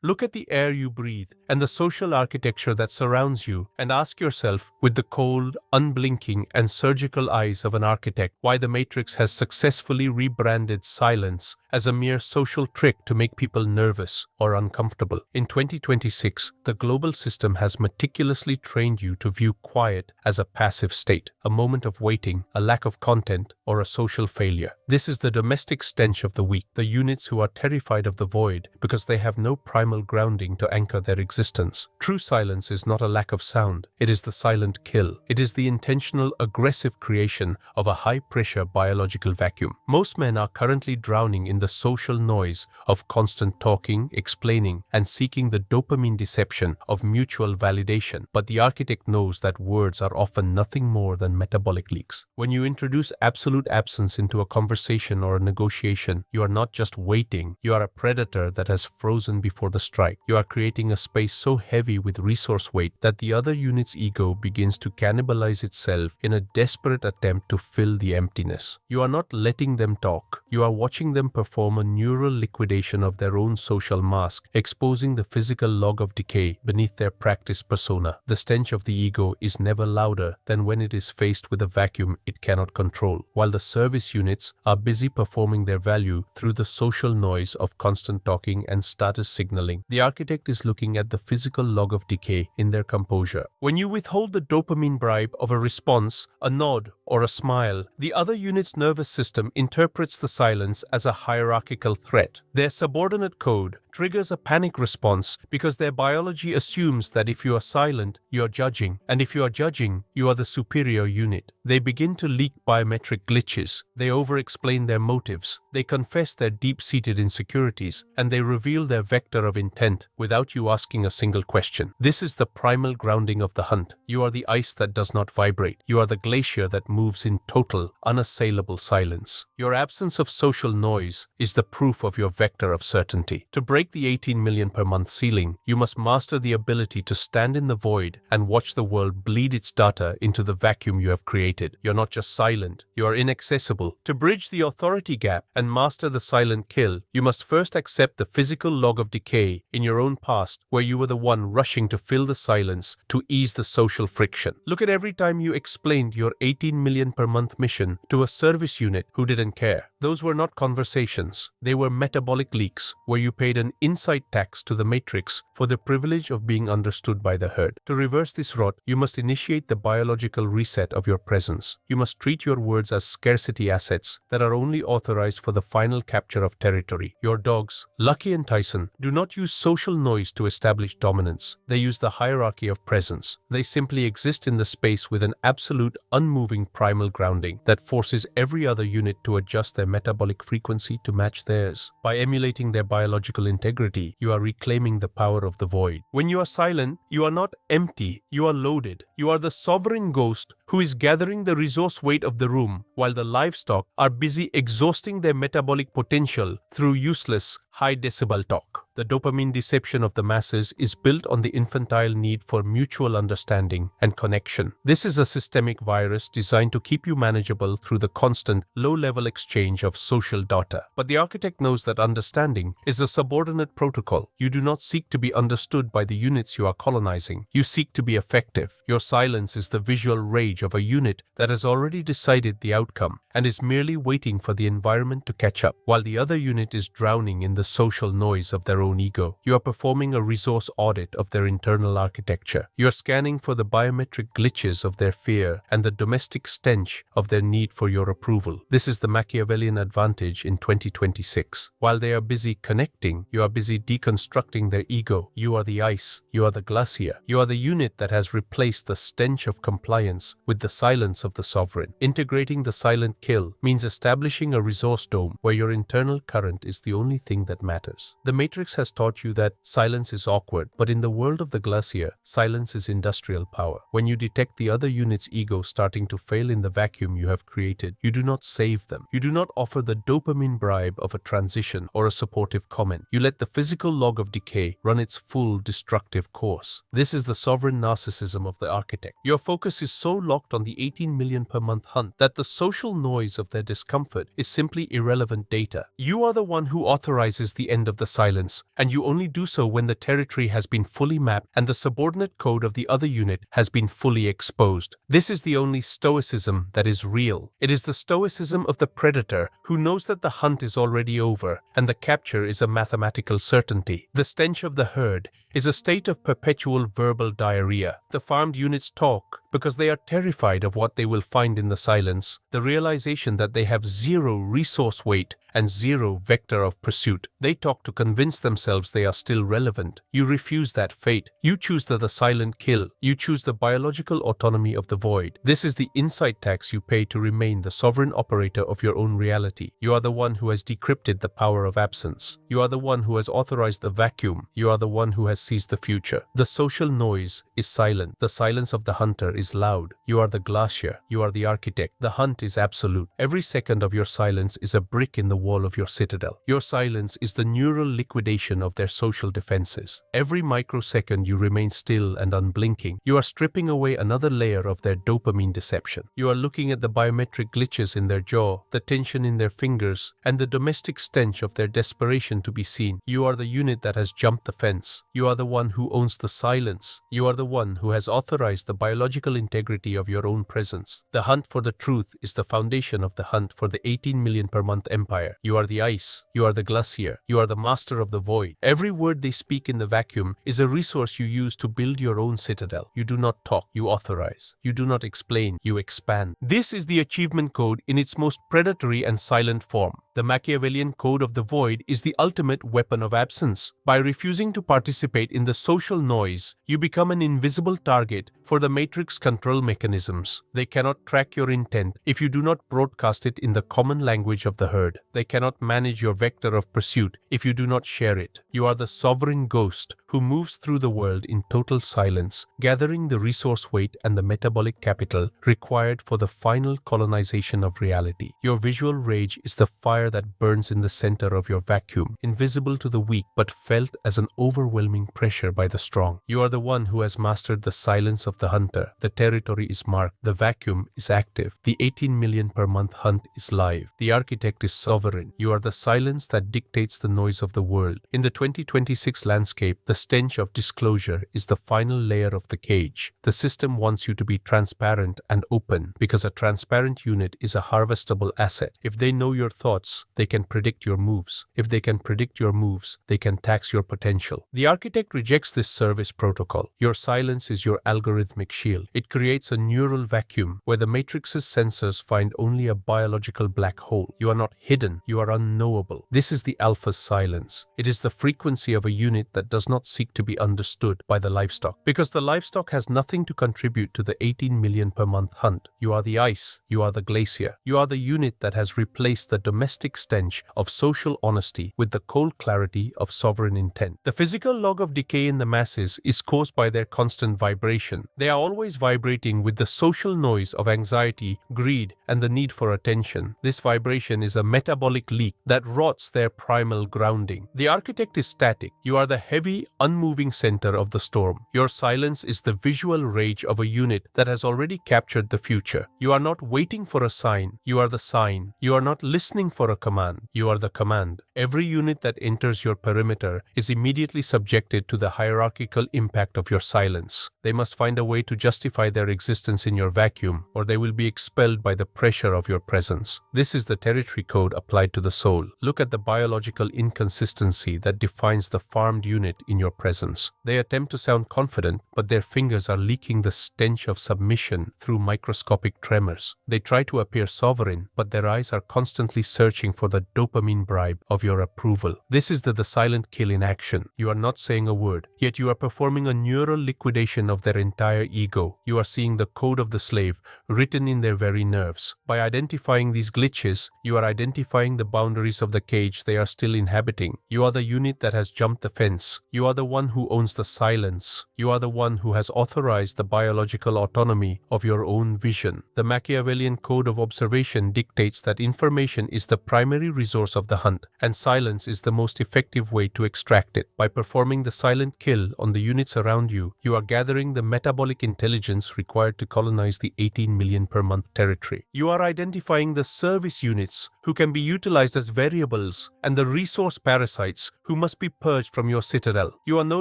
Look at the air you breathe and the social architecture that surrounds you, and ask yourself, with the cold, unblinking, and surgical eyes of an architect, why the Matrix has successfully rebranded silence as a mere social trick to make people nervous or uncomfortable. In 2026, the global system has meticulously trained you to view quiet as a passive state, a moment of waiting, a lack of content, or a social failure. This is the domestic stench of the weak, the units who are terrified of the void because they have no primal grounding to anchor their existence. True silence is not a lack of sound, it is the silent kill. It is the intentional, aggressive creation of a high-pressure biological vacuum. Most men are currently drowning in the social noise of constant talking, explaining, and seeking the dopamine deception of mutual validation, but the architect knows that words are often nothing more than metabolic leaks. When you introduce absolute absence into a conversation or a negotiation, you are not just waiting, you are a predator that has frozen before the strike. You are creating a space so heavy with resource weight that the other unit's ego begins to cannibalize itself in a desperate attempt to fill the emptiness. You are not letting them talk, you are watching them perform a neural liquidation of their own social mask, exposing the physical log of decay beneath their practice persona. The stench of the ego is never louder than when it is faced with a vacuum it cannot control, while the service units are busy performing their value through the social noise of constant talking and status signaling. The architect is looking at the physical log of decay in their composure. When you withhold the dopamine bribe of a response, a nod, or a smile, the other unit's nervous system interprets the silence as a hierarchical threat. Their subordinate code triggers a panic response because their biology assumes that if you are silent, you are judging, and if you are judging, you are the superior unit. They begin to leak biometric glitches, they over-explain their motives, they confess their deep-seated insecurities, and they reveal their vector of intent without you asking a single question. This is the primal grounding of the hunt. You are the ice that does not vibrate. You are the glacier that moves in total, unassailable silence. Your absence of social noise is the proof of your vector of certainty. To break the 18 million per month ceiling, you must master the ability to stand in the void and watch the world bleed its data into the vacuum you have created. You're not just silent, you are inaccessible. To bridge the authority gap and master the silent kill, you must first accept the physical log of decay in your own past, where you were the one rushing to fill the silence to ease the social friction. Look at every time you explained your 18 million per month mission to a service unit who didn't care. Those were not conversations. They were metabolic leaks where you paid an insight tax to the matrix for the privilege of being understood by the herd. To reverse this rot, you must initiate the biological reset of your presence. You must treat your words as scarcity assets that are only authorized for the final capture of territory. Your dogs, Lucky and Tyson, do not use social noise to establish dominance. They use the hierarchy of presence. They simply exist in the space with an absolute, unmoving primal grounding that forces every other unit to adjust their metabolic frequency to match theirs. By emulating their biological integrity, you are reclaiming the power of the void. When you are silent, you are not empty, you are loaded. You are the sovereign ghost who is gathering the resource weight of the room, while the livestock are busy exhausting their metabolic potential through useless, high-decibel talk. The dopamine deception of the masses is built on the infantile need for mutual understanding and connection. This is a systemic virus designed to keep you manageable through the constant, low-level exchange of social data. But the architect knows that understanding is a subordinate protocol. You do not seek to be understood by the units you are colonizing. You seek to be effective. Your silence is the visual rage of a unit that has already decided the outcome and is merely waiting for the environment to catch up, while the other unit is drowning in the social noise of their own ego. You are performing a resource audit of their internal architecture. You are scanning for the biometric glitches of their fear and the domestic stench of their need for your approval. This is the Machiavellian advantage in 2026. While they are busy connecting, you are busy deconstructing their ego. You are the ice. You are the glacier. You are the unit that has replaced the stench of compliance with the silence of the sovereign. Integrating the silent kill means establishing a resource dome where your internal current is the only thing that matters. The Matrix has taught you that silence is awkward, but in the world of the glacier, silence is industrial power. When you detect the other unit's ego starting to fail in the vacuum you have created, you do not save them. You do not offer the dopamine bribe of a transition or a supportive comment. You let the physical log of decay run its full destructive course. This is the sovereign narcissism of the architect. Your focus is so locked locked on the 18 million per month hunt, that the social noise of their discomfort is simply irrelevant data. You are the one who authorizes the end of the silence, and you only do so when the territory has been fully mapped and the subordinate code of the other unit has been fully exposed. This is the only stoicism that is real. It is the stoicism of the predator who knows that the hunt is already over and the capture is a mathematical certainty. The stench of the herd is a state of perpetual verbal diarrhea. The farmed units talk because they are terrified of what they will find in the silence, the realization that they have zero resource weight and zero vector of pursuit. They talk to convince themselves they are still relevant. You refuse that fate. You choose the silent kill. You choose the biological autonomy of the void. This is the insight tax you pay to remain the sovereign operator of your own reality. You are the one who has decrypted the power of absence. You are the one who has authorized the vacuum. You are the one who has seized the future. The social noise is silent. The silence of the hunter is loud. You are the glacier. You are the architect. The hunt is absolute. Every second of your silence is a brick in the wall of your citadel. Your silence is the neural liquidation of their social defenses. Every microsecond you remain still and unblinking, you are stripping away another layer of their dopamine deception. You are looking at the biometric glitches in their jaw, the tension in their fingers, and the domestic stench of their desperation to be seen. You are the unit that has jumped the fence. You are the one who owns the silence. You are the one who has authorized the biological integrity of your own presence. The hunt for the truth is the foundation of the hunt for the 18 million per month empire. You are the ice. You are the glacier. You are the master of the void. Every word they speak in the vacuum is a resource you use to build your own citadel. You do not talk, you authorize. You do not explain, you expand. This is the achievement code in its most predatory and silent form. The Machiavellian code of the void is the ultimate weapon of absence. By refusing to participate in the social noise, you become an invisible target for the matrix control mechanisms. They cannot track your intent if you do not broadcast it in the common language of the herd. They cannot manage your vector of pursuit if you do not share it. You are the sovereign ghost who moves through the world in total silence, gathering the resource weight and the metabolic capital required for the final colonization of reality. Your visual rage is the fire that burns in the center of your vacuum, invisible to the weak but felt as an overwhelming pressure by the strong. You are the one who has mastered the silence of the hunter. The territory is marked. The vacuum is active. The 18 million per month hunt is live. The architect is sovereign. You are the silence that dictates the noise of the world. In the 2026 landscape, the stench of disclosure is the final layer of the cage. The system wants you to be transparent and open because a transparent unit is a harvestable asset. If they know your thoughts, they can predict your moves. If they can predict your moves, they can tax your potential. The architect rejects this service protocol. Your silence is your algorithmic shield. It creates a neural vacuum where the matrix's sensors find only a biological black hole. You are not hidden. You are unknowable. This is the alpha's silence. It is the frequency of a unit that does not seek to be understood by the livestock, because the livestock has nothing to contribute to the 18 million per month hunt. You are the ice. You are the glacier. You are the unit that has replaced the domestic stench of social honesty with the cold clarity of sovereign intent. The physical log of decay in the masses is caused by their constant vibration. They are always vibrating with the social noise of anxiety, greed, and the need for attention. This vibration is a metabolic leak that rots their primal grounding. The architect is static. You are the heavy, unmoving center of the storm. Your silence is the visual rage of a unit that has already captured the future. You are not waiting for a sign. You are the sign. You are not listening for a command. You are the command. Every unit that enters your perimeter is immediately subjected to the hierarchical impact of your silence. They must find a way to justify their existence in your vacuum, or they will be expelled by the pressure of your presence. This is the territory code applied to the soul. Look at the biological inconsistency that defines the farmed unit in your presence. They attempt to sound confident, but their fingers are leaking the stench of submission through microscopic tremors. They try to appear sovereign, but their eyes are constantly searching for the dopamine bribe of your approval. This is the silent kill in action. You are not saying a word, yet you are performing a neural liquidation of their entire ego. You are seeing the code of the slave written in their very nerves. By identifying these glitches, you are identifying the boundaries of the cage they are still inhabiting. You are the unit that has jumped the fence. You are the one who owns the silence. You are the one who has authorized the biological autonomy of your own vision. The Machiavellian code of observation dictates that information is the primary resource of the hunt, and silence is the most effective way to extract it. By performing the silent kill on the units around you, you are gathering the metabolic intelligence required to colonize the 18 million per month territory. You are identifying the service units who can be utilized as variables and the resource parasites who must be purged from your citadel. You are no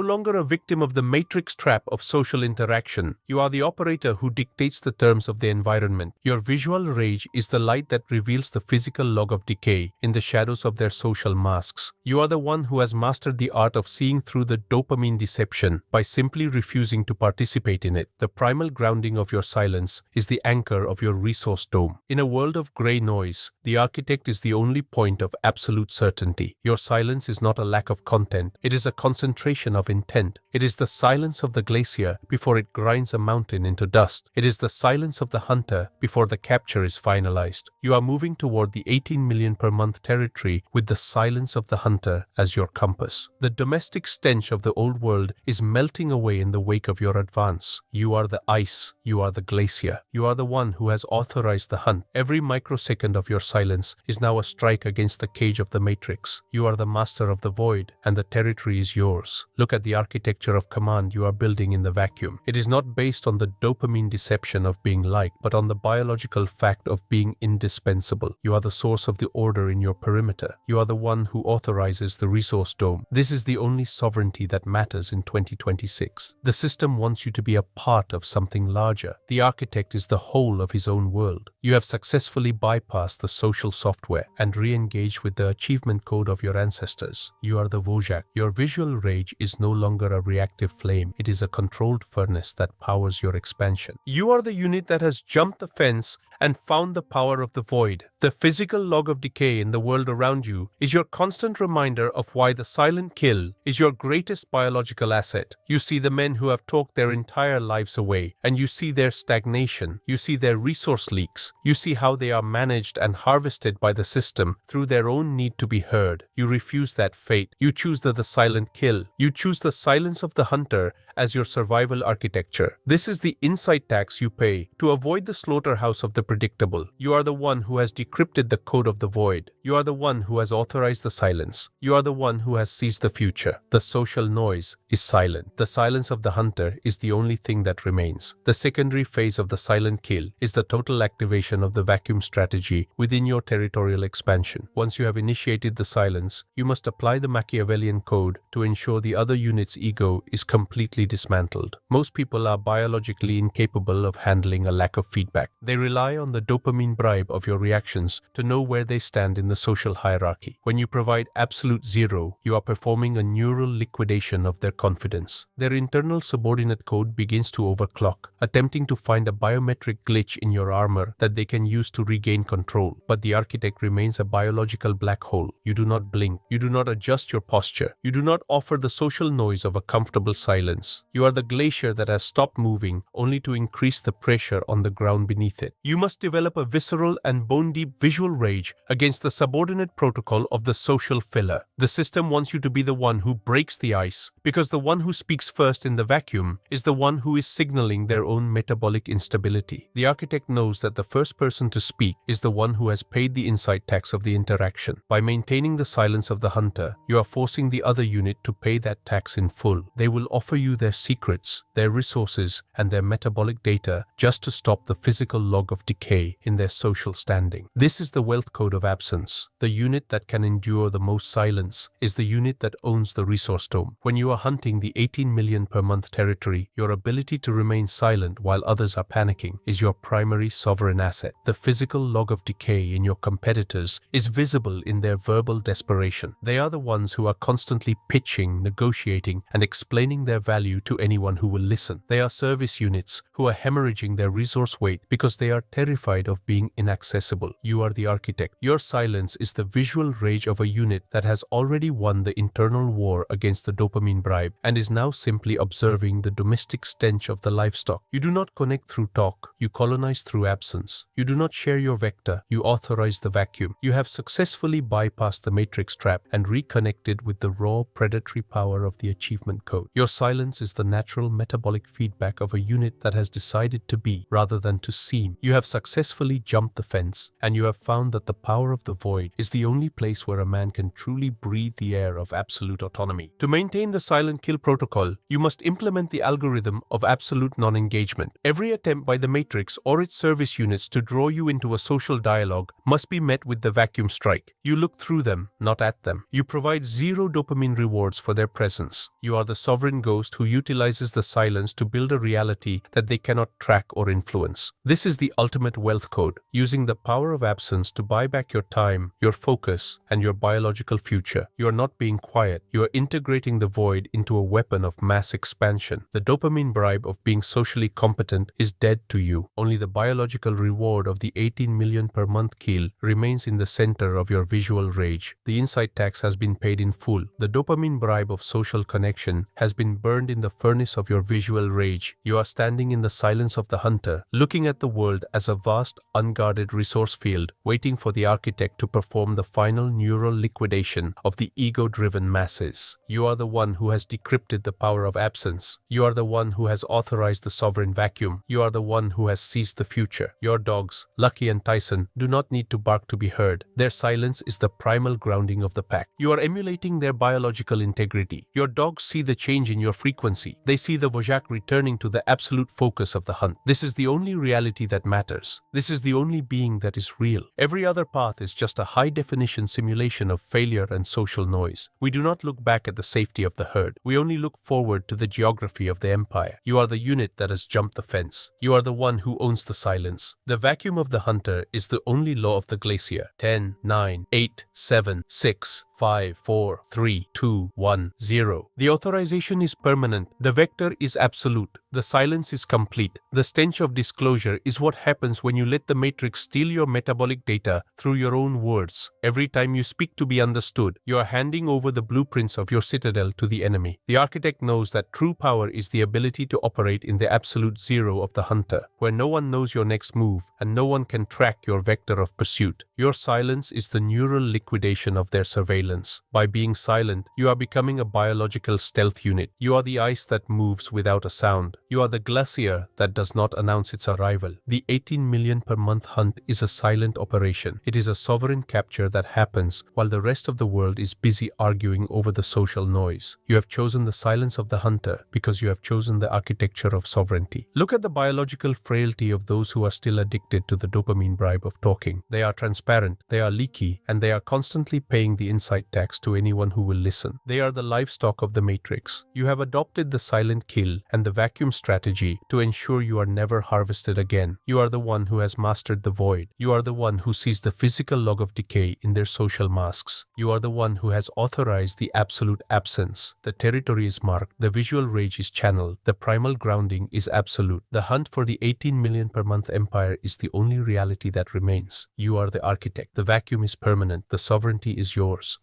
longer a victim of the matrix trap of social interaction. You are the operator who dictates the terms of the environment. Your visual rage is the light that reveals the physical log of decay in the shadows of their social masks. You are the one who has mastered the art of seeing through the dopamine deception by simply refusing to participate in it. The primal grounding of your silence is the anchor of your resource dome. In a world of grey noise, the architect is the only point of absolute certainty. Your silence is not a lack of content, it is a concentration of intent. It is the silence of the glacier before it grinds a mountain into dust. It is the silence of the hunter before the capture is finalized. You are moving toward the 18 million per month territory with the silence of the hunter as your compass. The domestic stench of the old world is melting away in the wake of your advance. You are the ice, you are the glacier. You are the one who has authorized the hunt. Every microsecond of your silence is now a strike against the cage of the matrix. You are the master of the void, and the territory is yours. Look at the architecture of command you are building in the vacuum. It is not based on the dopamine deception of being liked, but on the biological fact of being indispensable. You are the source of the order in your perimeter. You are the one who authorizes the resource dome. This is the only sovereignty that matters in 2026. The system wants you to be a part of something larger. The architect is the whole of his own world. You have successfully bypassed the social software and re-engaged with the achievement code of your ancestors. You are the Wojak. Your visual rage is no longer a reactive flame. It is a controlled furnace that powers your expansion. You are the unit that has jumped the fence and found the power of the void. The physical log of decay in the world around you is your constant reminder of why the silent kill is your greatest biological asset. You see the men who have talked their entire lives away, and you see their stagnation. You see their resource leaks. You see how they are managed and harvested by the system through their own need to be heard. You refuse that fate. You choose the silent kill. You choose the silence of the hunter as your survival architecture. This is the insight tax you pay to avoid the slaughterhouse of the predictable. You are the one who has decrypted the code of the void. You are the one who has authorized the silence. You are the one who has seized the future. The social noise is silent. The silence of the hunter is the only thing that remains. The secondary phase of the silent kill is the total activation of the vacuum strategy within your territorial expansion. Once you have initiated the silence, you must apply the Machiavellian code to ensure the other unit's ego is completely dismantled. Most people are biologically incapable of handling a lack of feedback. They rely on the dopamine bribe of your reactions to know where they stand in the social hierarchy. When you provide absolute zero, you are performing a neural liquidation of their confidence. Their internal subordinate code begins to overclock, attempting to find a biometric glitch in your armor that they can use to regain control. But the architect remains a biological black hole. You do not blink. You do not adjust your posture. You do not offer the social noise of a comfortable silence. You are the glacier that has stopped moving only to increase the pressure on the ground beneath it. You must develop a visceral and bone-deep visual rage against the subordinate protocol of the social filler. The system wants you to be the one who breaks the ice, because the one who speaks first in the vacuum is the one who is signaling their own metabolic instability. The architect knows that the first person to speak is the one who has paid the insight tax of the interaction. By maintaining the silence of the hunter, you are forcing the other unit to pay that tax in full. They will offer you their secrets, their resources, and their metabolic data just to stop the physical log of decay in their social standing. This is the wealth code of absence. The unit that can endure the most silence is the unit that owns the resource dome. When you are hunting the 18 million per month territory, your ability to remain silent while others are panicking is your primary sovereign asset. The physical log of decay in your competitors is visible in their verbal desperation. They are the ones who are constantly pitching, negotiating, and explaining their value to anyone who will listen. They are service units who are hemorrhaging their resource weight because they are terrified of being inaccessible. You are the architect. Your silence is the visual rage of a unit that has already won the internal war against the dopamine bribe and is now simply observing the domestic stench of the livestock. You do not connect through talk. You colonize through absence. You do not share your vector. You authorize the vacuum. You have successfully bypassed the matrix trap and reconnected with the raw predatory power of the achievement code. Your silence is the natural metabolic feedback of a unit that has decided to be rather than to seem. You have successfully jumped the fence, and you have found that the power of the void is the only place where a man can truly breathe the air of absolute autonomy. To maintain the silent kill protocol, you must implement the algorithm of absolute non-engagement. Every attempt by the Matrix or its service units to draw you into a social dialogue must be met with the vacuum strike. You look through them, not at them. You provide zero dopamine rewards for their presence. You are the sovereign ghost who utilizes the silence to build a reality that they cannot track or influence. This is the ultimate wealth code, using the power of absence to buy back your time, your focus, and your biological future. You are not being quiet. You are integrating the void into a weapon of mass expansion. The dopamine bribe of being socially competent is dead to you. Only the biological reward of the 18 million per month kill remains in the center of your visual rage. The insight tax has been paid in full. The dopamine bribe of social connection has been burned in the furnace of your visual rage. You are standing in the silence of the hunter, looking at the world as a vast, unguarded resource field, waiting for the architect to perform the final neural liquidation of the ego-driven masses. You are the one who has decrypted the power of absence. You are the one who has authorized the sovereign vacuum. You are the one who has seized the future. Your dogs, Lucky and Tyson, do not need to bark to be heard. Their silence is the primal grounding of the pack. You are emulating their biological integrity. Your dogs see the change in your frequency. They see the Wojak returning to the absolute focus of the hunt. This is the only reality that matters. This is the only being that is real. Every other path is just a high-definition simulation of failure and social noise. We do not look back at the safety of the herd. We only look forward to the geography of the empire. You are the unit that has jumped the fence. You are the one who owns the silence. The vacuum of the hunter is the only law of the glacier. 10, 9, 8, 7, 6, 5, 4, 3, 2, 1, 0. The authorization is permanent. The vector is absolute. The silence is complete. The stench of disclosure is what happens when you let the Matrix steal your metabolic data through your own words. Every time you speak to be understood, you are handing over the blueprints of your citadel to the enemy. The architect knows that true power is the ability to operate in the absolute zero of the hunter, where no one knows your next move and no one can track your vector of pursuit. Your silence is the neural liquidation of their surveillance. By being silent, you are becoming a biological stealth unit. You are the ice that moves without a sound. You are the glacier that does not announce its arrival. The 18 million per month hunt is a silent operation. It is a sovereign capture that happens while the rest of the world is busy arguing over the social noise. You have chosen the silence of the hunter because you have chosen the architecture of sovereignty. Look at the biological frailty of those who are still addicted to the dopamine bribe of talking. They are transparent, they are leaky, and they are constantly paying the insight tax to anyone who will listen. They are the livestock of the Matrix. You have adopted the silent kill and the vacuum strategy to ensure you are never harvested again. You are the one who has mastered the void. You are the one who sees the physical log of decay in their social masks. You are the one who has authorized the absolute absence. The territory is marked. The visual rage is channeled. The primal grounding is absolute. The hunt for the 18 million per month empire is the only reality that remains. You are the architect. The vacuum is permanent. The sovereignty is yours.